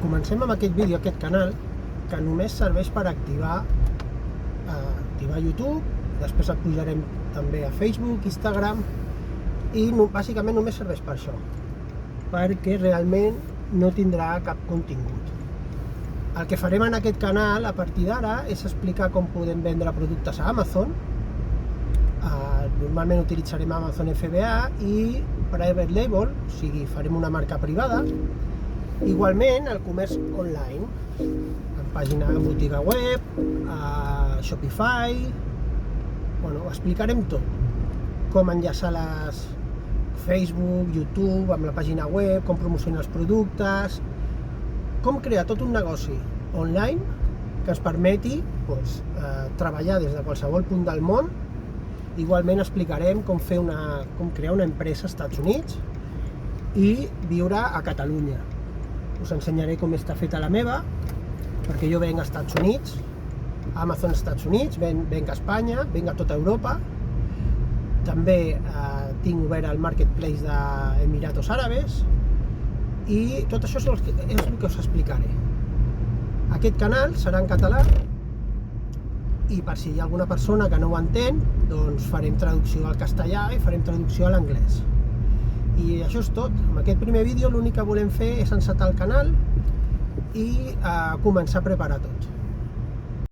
Comencem amb aquest vídeo, aquest canal, que només serveix per activar YouTube, després el pujarem també a Facebook, Instagram, i bàsicament només serveix per això, perquè realment no tindrà cap contingut. El que farem en aquest canal a partir d'ara és explicar com podem vendre productes a Amazon. Normalment utilitzarem Amazon FBA i Private Label, o sigui, farem una marca privada. Igualment, el comerç online, en pàgina de botiga web, Shopify. Bueno, explicarem tot. Com enllaçar les Facebook, YouTube, amb la pàgina web, com promocionar els productes, com crear tot un negoci online que ens permeti treballar des de qualsevol punt del món. Igualment explicarem com crear una empresa als Estats Units i viure a Catalunya. Us ensenyaré com està feta la meva, perquè jo venc als Estats Units, Amazon als Estats Units, venc a Espanya, venc a tota Europa. També tinc obert el marketplace d'Emiratos Àrabes i tot això és el que us explicaré. Aquest canal serà en català i per si hi ha alguna persona que no ho entén, doncs farem traducció al castellà i farem traducció a l'anglès. I això és tot. En aquest primer vídeo l'únic que volem fer és encetar el canal i començar a preparar tot.